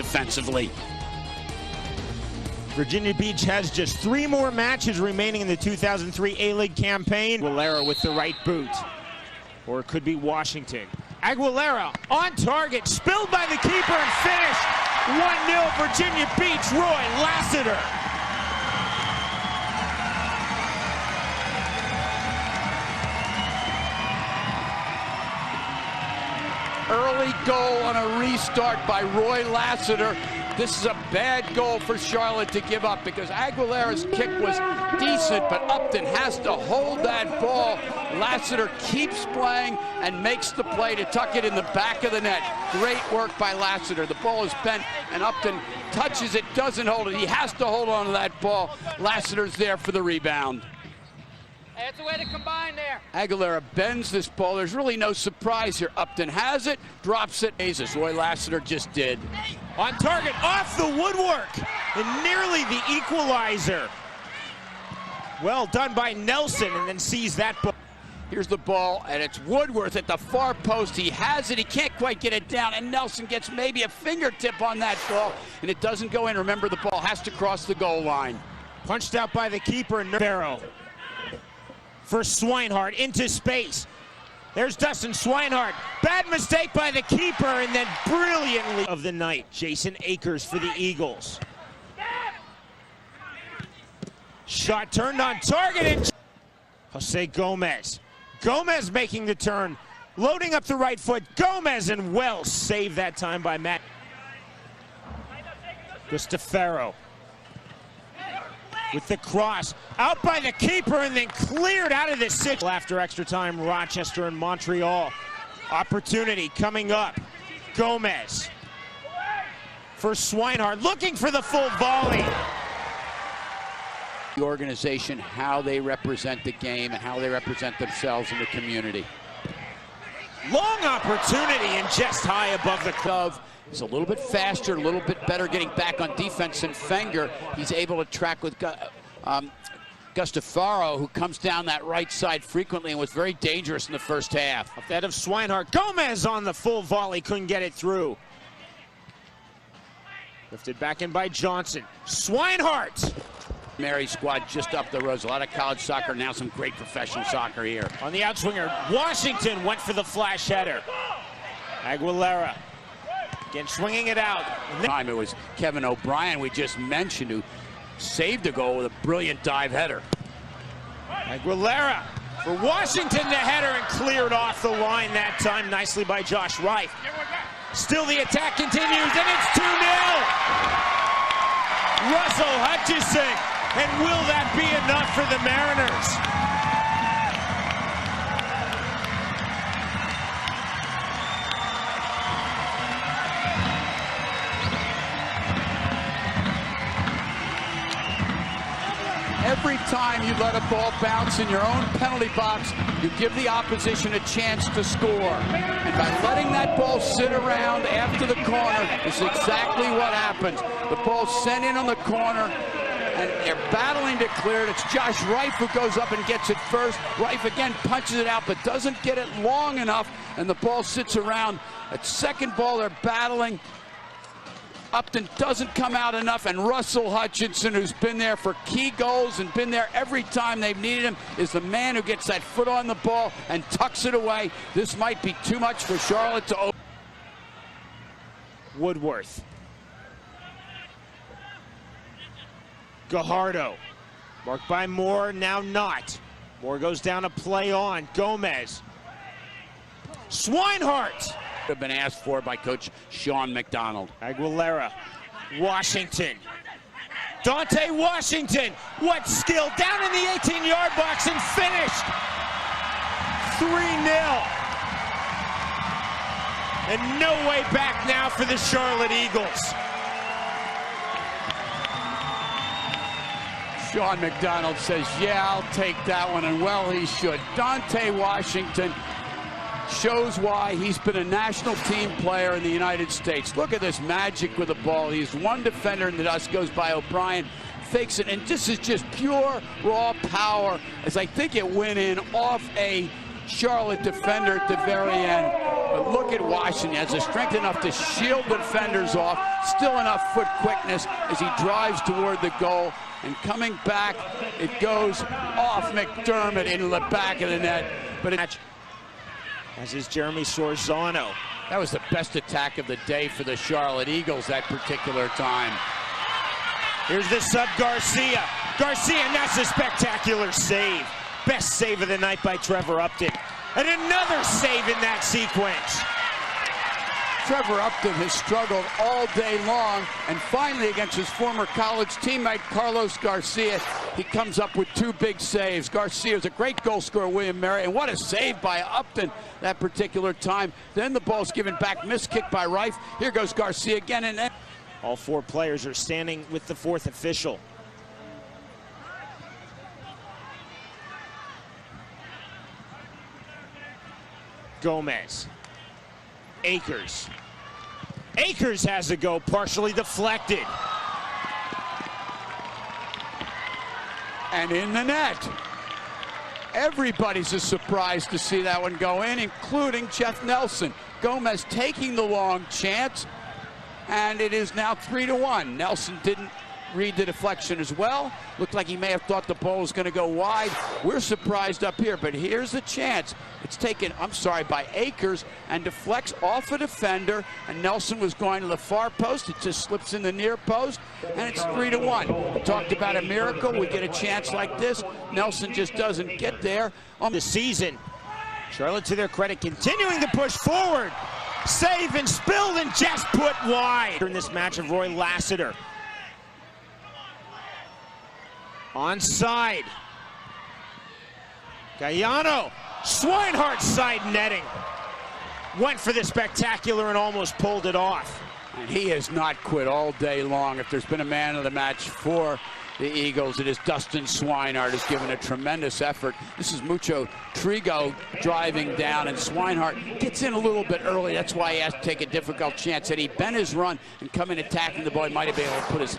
defensively. Virginia Beach has just 3 more matches remaining in the 2003 A-League campaign. Aguilera with the right boot. Or it could be Washington. Aguilera on target, spilled by the keeper and finished. 1-0 Virginia Beach, Roy Lassiter. Early goal on a restart by Roy Lassiter. This is a bad goal for Charlotte to give up because Aguilera's kick was decent, but Upton has to hold that ball. Lassiter keeps playing and makes the play to tuck it in the back of the net. Great work by Lassiter. The ball is bent and Upton touches it, doesn't hold it. He has to hold on to that ball. Lassiter's there for the rebound. That's a way to combine there. Aguilera bends this ball. There's really no surprise here. Upton has it, drops it. Roy Lassiter just did. On target, off the woodwork, and nearly the equalizer. Well done by Nelson, and then sees that ball. Here's the ball, and it's Woodworth at the far post. He has it, he can't quite get it down, and Nelson gets maybe a fingertip on that ball, and it doesn't go in. Remember, the ball has to cross the goal line. Punched out by the keeper, Barrow. For Swinehart into space. There's Dustin Swinehart. Bad mistake by the keeper, and then brilliantly of the night. Jason Akers for the Eagles. Shot turned on target, and Jose Gomez. Gomez making the turn, loading up the right foot. Gomez, and well saved that time by Matt. Guastaferro with the cross, out by the keeper, and then cleared out of the six. After extra time, Rochester and Montreal. Opportunity coming up. Gomez for Swinehart, looking for the full volley. The organization, how they represent the game and how they represent themselves in the community. Long opportunity and just high above the Dove. He's a little bit faster, a little bit better getting back on defense than Fenger. He's able to track with Guastaferro, who comes down that right side frequently and was very dangerous in the first half. Ahead of Swinehart. Gomez on the full volley, couldn't get it through. Lifted back in by Johnson. Swinehart! Mary squad just up the road. A lot of college soccer, now some great professional soccer here. On the outswinger, Washington went for the flash header. Aguilera. Again, swinging it out. Time it was Kevin O'Brien, we just mentioned, who saved a goal with a brilliant dive header. Aguilera for Washington, the header, and cleared off the line that time nicely by Josh Rife. Still the attack continues, and it's 2-0. Russell Hutchinson, and will that be enough for the Mariners? Every time you let a ball bounce in your own penalty box, you give the opposition a chance to score. And by letting that ball sit around after the corner is exactly what happens. The ball's sent in on the corner, and they're battling to clear it. It's Josh Rife who goes up and gets it first. Rife again punches it out, but doesn't get it long enough, and the ball sits around. At second ball, they're battling. Upton doesn't come out enough, and Russell Hutchinson, who's been there for key goals and been there every time they've needed him, is the man who gets that foot on the ball and tucks it away. This might be too much for Charlotte to open. Woodworth. Gajardo. Marked by Moore, now Knott. Moore goes down to play on. Gomez. Swinehart. Have been asked for by Coach Shawn McDonald. Aguilera, Washington. Dante Washington, what skill, down in the 18-yard box and finished. 3-0. And no way back now for the Charlotte Eagles. Shawn McDonald says, yeah, I'll take that one, and well, he should. Dante Washington shows why he's been a national team player in the United States. Look at this magic with the ball. He's one defender in the dust, goes by O'Brien, fakes it, and this is just pure raw power, as I think it went in off a Charlotte defender at the very end. But look at Washington. He has the strength enough to shield the defenders off. Still enough foot quickness as he drives toward the goal. And coming back, it goes off McDermott into the back of the net. But as is Jeremy Sorzano. That was the best attack of the day for the Charlotte Eagles that particular time. Here's the sub Garcia. Garcia, and that's a spectacular save. Best save of the night by Trevor Upton. And another save in that sequence. Trevor Upton has struggled all day long, and finally against his former college teammate Carlos Garcia, he comes up with two big saves. Garcia's a great goal scorer, William Mary, and what a save by Upton that particular time. Then the ball's given back, missed kick by Rife. Here goes Garcia again, and then all four players are standing with the fourth official. Gomez. Akers. Akers has a go, partially deflected. And in the net. Everybody's a surprise to see that one go in, including Jeff Nelson. Gomez taking the long chance, and it is now 3-1. Nelson didn't read the deflection as well. Looked like he may have thought the ball was going to go wide. We're surprised up here, but here's the chance. It's taken, by Akers, and deflects off a defender, and Nelson was going to the far post. It just slips in the near post, and it's 3-1. We talked about a miracle. We get a chance like this. Nelson just doesn't get there. On the season, Charlotte, to their credit, continuing to push forward. Save and spilled and just put wide. In this match of Roy Lassiter. Onside. Galliano. Swinehart side netting. Went for the spectacular and almost pulled it off. And he has not quit all day long. If there's been a man of the match for the Eagles, it is Dustin Swinehart, who's given a tremendous effort. This is Muchotriog driving down, and Swinehart gets in a little bit early. That's why he has to take a difficult chance. Had he bent his run and come in attacking the ball, he might have been able to put his...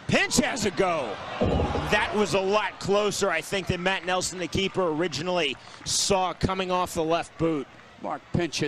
Pinch has a go. That was a lot closer, I think, than Matt Nelson, the keeper, originally saw coming off the left boot. Mark Pinch has